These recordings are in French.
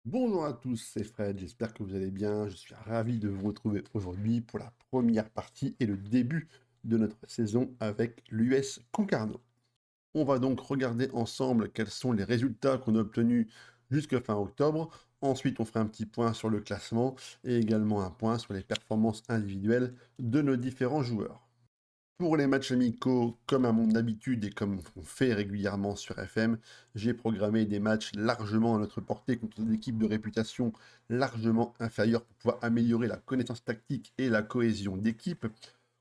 Bonjour à tous, c'est Fred, j'espère que vous allez bien. Je suis ravi de vous retrouver aujourd'hui pour la première partie et le début de notre saison avec l'US Concarneau. On va donc regarder ensemble quels sont les résultats qu'on a obtenus jusqu'à fin octobre. Ensuite, on fera un petit point sur le classement et également un point sur les performances individuelles de nos différents joueurs. Pour les matchs amicaux, comme à mon habitude et comme on fait régulièrement sur FM, j'ai programmé des matchs largement à notre portée contre des équipes de réputation largement inférieures pour pouvoir améliorer la connaissance tactique et la cohésion d'équipe.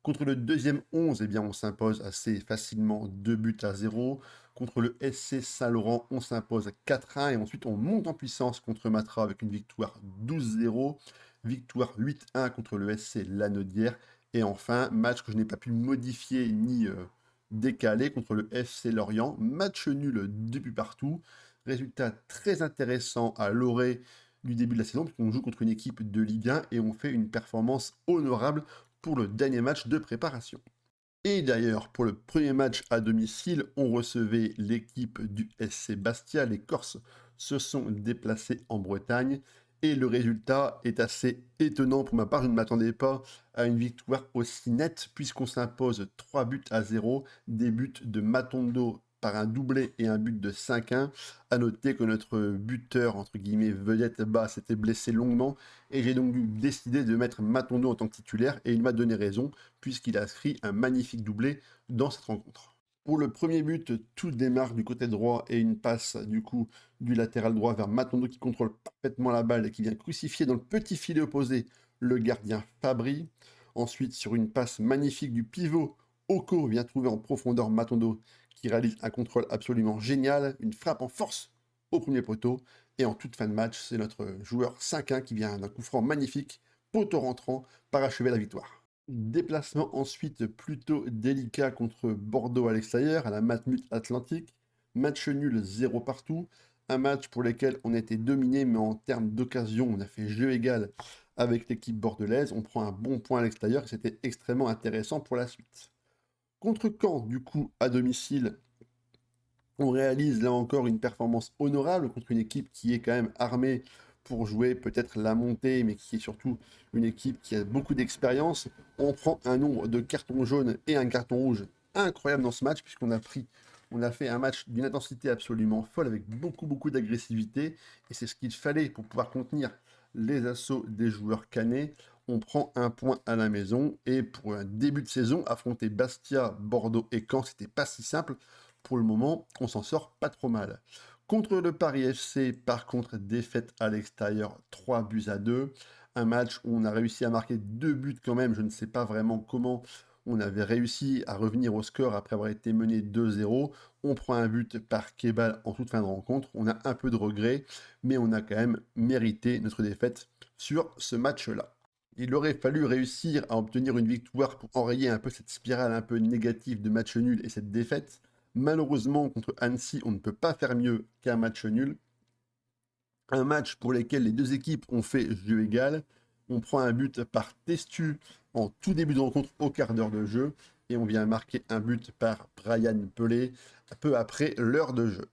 Contre le deuxième 11, eh bien, on s'impose assez facilement 2 buts à 0. Contre le SC Saint-Laurent, on s'impose 4-1 et ensuite on monte en puissance contre Matra avec une victoire 12-0. Victoire 8-1 contre le SC Lanaudière. Et enfin, match que je n'ai pas pu modifier ni décaler contre le FC Lorient. Match nul depuis partout. Résultat très intéressant à l'orée du début de la saison, puisqu'on joue contre une équipe de Ligue 1 et on fait une performance honorable pour le dernier match de préparation. Et d'ailleurs, pour le premier match à domicile, on recevait l'équipe du SC Bastia. Les Corses se sont déplacés en Bretagne et le résultat est assez étonnant pour ma part. Je ne m'attendais pas à une victoire aussi nette puisqu'on s'impose 3 buts à 0, des buts de Matondo par un doublé et un but de 5-1. À noter que notre buteur, entre guillemets, vedette bas, s'était blessé longuement et j'ai donc dû décider de mettre Matondo en tant que titulaire et il m'a donné raison puisqu'il a inscrit un magnifique doublé dans cette rencontre. Pour le premier but, tout démarre du côté droit et une passe du coup du latéral droit vers Matondo qui contrôle parfaitement la balle et qui vient crucifier dans le petit filet opposé le gardien Fabri. Ensuite, sur une passe magnifique du pivot, Oko vient trouver en profondeur Matondo qui réalise un contrôle absolument génial, une frappe en force au premier poteau. Et en toute fin de match, c'est notre joueur 5-1 qui vient d'un coup franc magnifique, poteau rentrant, parachever la victoire. Déplacement ensuite plutôt délicat contre Bordeaux à l'extérieur, à la Matmut Atlantique. Match nul 0 partout. Un match pour lequel on a été dominé, mais en termes d'occasion, on a fait jeu égal avec l'équipe bordelaise. On prend un bon point à l'extérieur et c'était extrêmement intéressant pour la suite. Contre Caen, du coup, à domicile, on réalise là encore une performance honorable contre une équipe qui est quand même armée pour jouer peut-être la montée, mais qui est surtout une équipe qui a beaucoup d'expérience. On prend un nombre de cartons jaunes et un carton rouge incroyable dans ce match, on a fait un match d'une intensité absolument folle avec beaucoup d'agressivité, et c'est ce qu'il fallait pour pouvoir contenir les assauts des joueurs canets. On prend un point à la maison, et pour un début de saison, affronter Bastia, Bordeaux et Caen, c'était pas si simple. Pour le moment, on s'en sort pas trop mal. Contre le Paris FC, par contre, défaite à l'extérieur, 3 buts à 2. Un match où on a réussi à marquer 2 buts quand même. Je ne sais pas vraiment comment on avait réussi à revenir au score après avoir été mené 2-0. On prend un but par Kebal en toute fin de rencontre. On a un peu de regret, mais on a quand même mérité notre défaite sur ce match-là. Il aurait fallu réussir à obtenir une victoire pour enrayer un peu cette spirale un peu négative de match nul et cette défaite. Malheureusement, contre Annecy, on ne peut pas faire mieux qu'un match nul. Un match pour lequel les deux équipes ont fait jeu égal. On prend un but par Testu en tout début de rencontre au quart d'heure de jeu. Et on vient marquer un but par Brian Pelé peu après l'heure de jeu.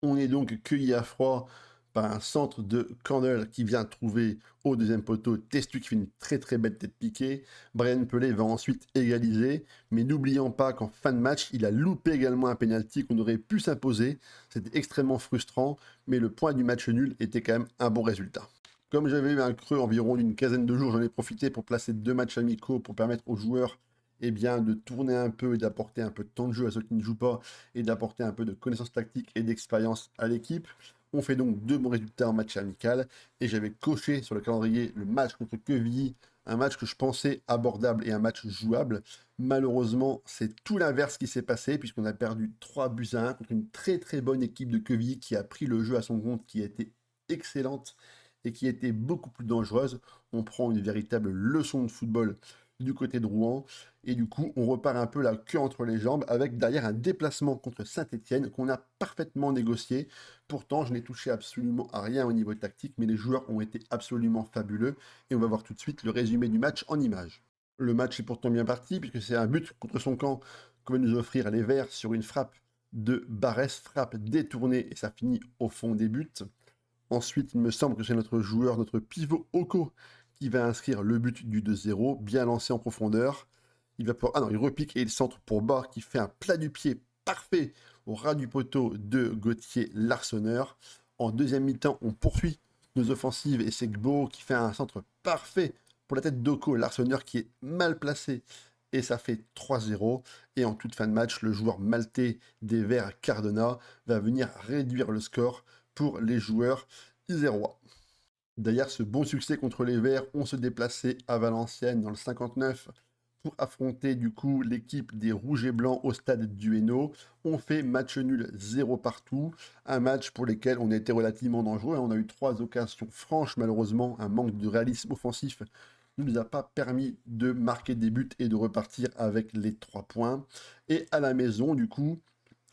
On est donc cueilli à froid par un centre de corner qui vient trouver au deuxième poteau Testu qui fait une très belle tête piquée. Brian Pelé va ensuite égaliser, mais n'oublions pas qu'en fin de match, il a loupé également un penalty qu'on aurait pu s'imposer. C'était extrêmement frustrant, mais le point du match nul était quand même un bon résultat. Comme j'avais eu un creux environ d'une quinzaine de jours, j'en ai profité pour placer 2 matchs amicaux pour permettre aux joueurs de tourner un peu et d'apporter un peu de temps de jeu à ceux qui ne jouent pas et d'apporter un peu de connaissances tactiques et d'expérience à l'équipe. On fait donc 2 bons résultats en match amical et j'avais coché sur le calendrier le match contre Quevilly, un match que je pensais abordable et un match jouable. Malheureusement, c'est tout l'inverse qui s'est passé puisqu'on a perdu 3 buts à 1 contre une très bonne équipe de Quevilly qui a pris le jeu à son compte, qui a été excellente et qui était beaucoup plus dangereuse. On prend une véritable leçon de football du côté de Rouen. Et du coup, on repart un peu la queue entre les jambes avec derrière un déplacement contre Saint-Etienne qu'on a parfaitement négocié. Pourtant, je n'ai touché absolument à rien au niveau tactique, mais les joueurs ont été absolument fabuleux. Et on va voir tout de suite le résumé du match en images. Le match est pourtant bien parti, puisque c'est un but contre son camp que va nous offrir les Verts sur une frappe de Barès, frappe détournée, et ça finit au fond des buts. Ensuite, il me semble que c'est notre joueur, notre pivot Oko, qui va inscrire le but du 2-0, bien lancé en profondeur. Il va pouvoir... Ah non, il repique et il centre pour Barr qui fait un plat du pied parfait au ras du poteau de Gauthier Larsonneur. En deuxième mi-temps, on poursuit nos offensives et c'est Gbo qui fait un centre parfait pour la tête d'Oko Larsonneur qui est mal placé et ça fait 3-0. Et en toute fin de match, le joueur maltais des Verts Cardona va venir réduire le score pour les joueurs isérois. D'ailleurs, ce bon succès contre les Verts, on se déplaçait à Valenciennes dans le 59 pour affronter du coup l'équipe des Rouges et Blancs au stade du Hainaut. On fait match nul 0 partout, un match pour lequel on a été relativement dangereux. On a eu 3 occasions franches, malheureusement, un manque de réalisme offensif ne nous a pas permis de marquer des buts et de repartir avec les 3 points. Et à la maison, du coup,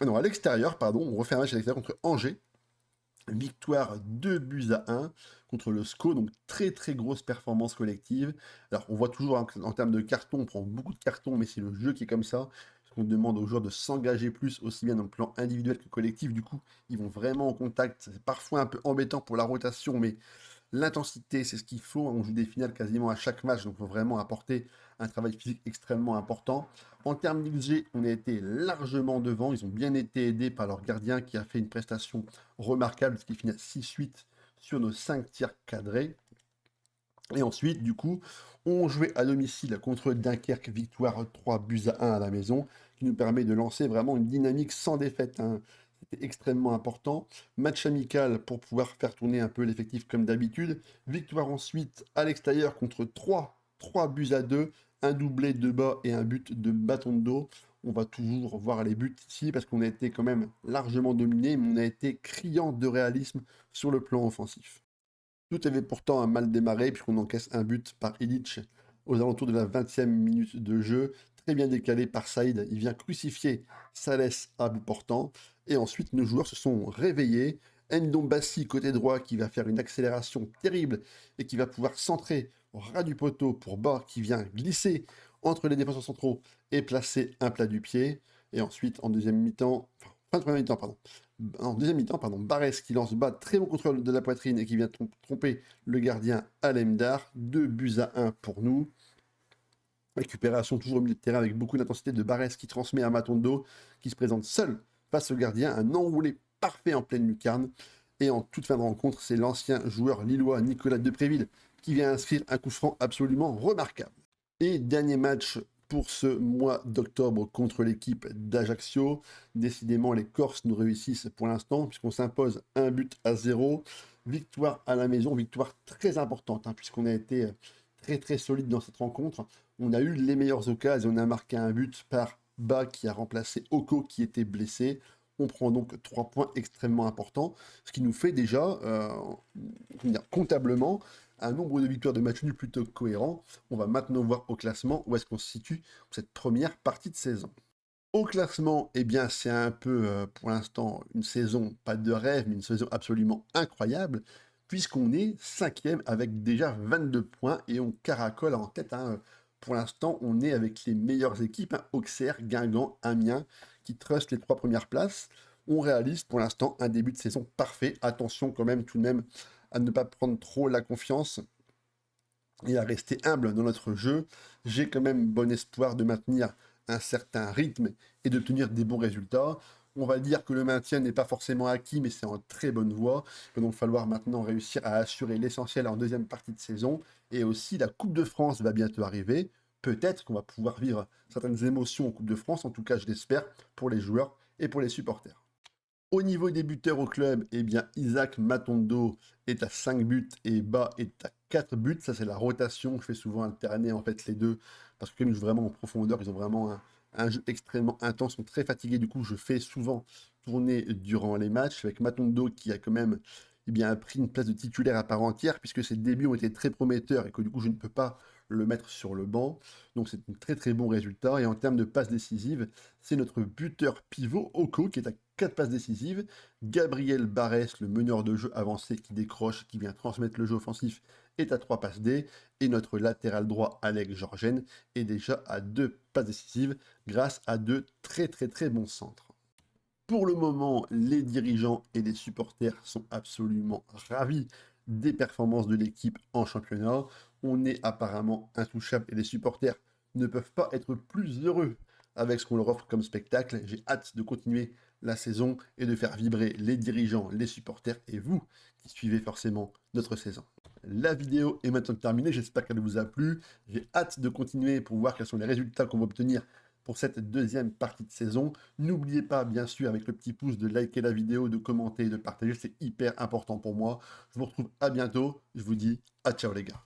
non, à l'extérieur, pardon, on refait un match à l'extérieur contre Angers. Victoire 2-1 contre le SCO, donc très très grosse performance collective. Alors on voit toujours en termes de cartons, on prend beaucoup de cartons, mais c'est le jeu qui est comme ça. On demande aux joueurs de s'engager plus, aussi bien dans le plan individuel que collectif. Du coup, ils vont vraiment en contact. C'est parfois un peu embêtant pour la rotation, mais l'intensité, c'est ce qu'il faut. On joue des finales quasiment à chaque match, donc il faut vraiment apporter un travail physique extrêmement important. En termes d'XG, on a été largement devant. Ils ont bien été aidés par leur gardien qui a fait une prestation remarquable, ce qui finit à 6-8 sur nos 5 tirs cadrés. Et ensuite, du coup, on jouait à domicile contre Dunkerque, victoire 3-1 à la maison, qui nous permet de lancer vraiment une dynamique sans défaite, hein. C'était extrêmement important. Match amical pour pouvoir faire tourner un peu l'effectif comme d'habitude. Victoire ensuite à l'extérieur contre 3-2, un doublé de bas et un but de bâton de dos. On va toujours voir les buts ici parce qu'on a été quand même largement dominé, mais on a été criant de réalisme sur le plan offensif. Tout avait pourtant un mal démarré puisqu'on encaisse un but par Illich aux alentours de la 20e minute de jeu, très bien décalé par Saïd. Il vient crucifier Salès à bout portant. Et ensuite, nos joueurs se sont réveillés. Ndombassi, côté droit, qui va faire une accélération terrible et qui va pouvoir centrer au ras du poteau pour Bord qui vient glisser entre les défenseurs centraux et placer un plat du pied. Et ensuite, en deuxième mi-temps, enfin, fin de première mi-temps, pardon, en deuxième mi-temps, pardon, Barès qui lance bas, très bon contrôle de la poitrine et qui vient tromper le gardien Alemdar. 2-1 pour nous. Récupération toujours au milieu de terrain avec beaucoup d'intensité de Barès qui transmet à Matondo, qui se présente seul face au gardien. Un enroulé parfait en pleine lucarne. Et en toute fin de rencontre, c'est l'ancien joueur lillois Nicolas Depréville qui vient inscrire un coup franc absolument remarquable. Et dernier match pour ce mois d'octobre contre l'équipe d'Ajaccio. Décidément, les Corses nous réussissent pour l'instant, puisqu'on s'impose 1-0. Victoire à la maison, victoire très importante, hein, puisqu'on a été très très solide dans cette rencontre. On a eu les meilleures occasions, on a marqué un but par Bas qui a remplacé Oko qui était blessé. On prend donc 3 points extrêmement importants, ce qui nous fait déjà, comptablement, un nombre de victoires de match nuls plutôt cohérent. On va maintenant voir au classement où est-ce qu'on se situe pour cette première partie de saison. Au classement, eh bien, c'est un peu, pour l'instant, une saison, pas de rêve, mais une saison absolument incroyable, puisqu'on est cinquième avec déjà 22 points et on caracole en tête, hein. Pour l'instant, on est avec les meilleures équipes, hein, Auxerre, Guingamp, Amiens, qui trustent les 3 premières places. On réalise pour l'instant un début de saison parfait. Attention quand même, tout de même, à ne pas prendre trop la confiance et à rester humble dans notre jeu. J'ai quand même bon espoir de maintenir un certain rythme et d'obtenir des bons résultats. On va dire que le maintien n'est pas forcément acquis, mais c'est en très bonne voie. Il va donc falloir maintenant réussir à assurer l'essentiel en deuxième partie de saison. Et aussi, la Coupe de France va bientôt arriver. Peut-être qu'on va pouvoir vivre certaines émotions en Coupe de France, en tout cas je l'espère, pour les joueurs et pour les supporters. Au niveau des buteurs au club, eh bien, Isaac Matondo est à 5 buts et Bas est à 4 buts. Ça, c'est la rotation. Je fais souvent alterner en fait les deux parce que comme ils jouent vraiment en profondeur, ils ont vraiment un jeu extrêmement intense, ils sont très fatigués. Du coup, je fais souvent tourner durant les matchs avec Matondo qui a quand même pris une place de titulaire à part entière puisque ses débuts ont été très prometteurs et que du coup, je ne peux pas le mettre sur le banc. Donc, c'est un très très bon résultat. Et en termes de passes décisives, c'est notre buteur pivot, Oko, qui est à 4 passes décisives. Gabriel Barès, le meneur de jeu avancé qui décroche, qui vient transmettre le jeu offensif, est à 3 passes D. Et notre latéral droit, Alex Georgen, est déjà à 2 passes décisives grâce à 2 très très très bons centres. Pour le moment, les dirigeants et les supporters sont absolument ravis des performances de l'équipe en championnat. On est apparemment intouchable et les supporters ne peuvent pas être plus heureux avec ce qu'on leur offre comme spectacle. J'ai hâte de continuer la saison et de faire vibrer les dirigeants, les supporters et vous qui suivez forcément notre saison. La vidéo est maintenant terminée, j'espère qu'elle vous a plu. J'ai hâte de continuer pour voir quels sont les résultats qu'on va obtenir pour cette deuxième partie de saison. N'oubliez pas, bien sûr, avec le petit pouce, de liker la vidéo, de commenter, de partager, c'est hyper important pour moi. Je vous retrouve à bientôt, je vous dis à ciao les gars.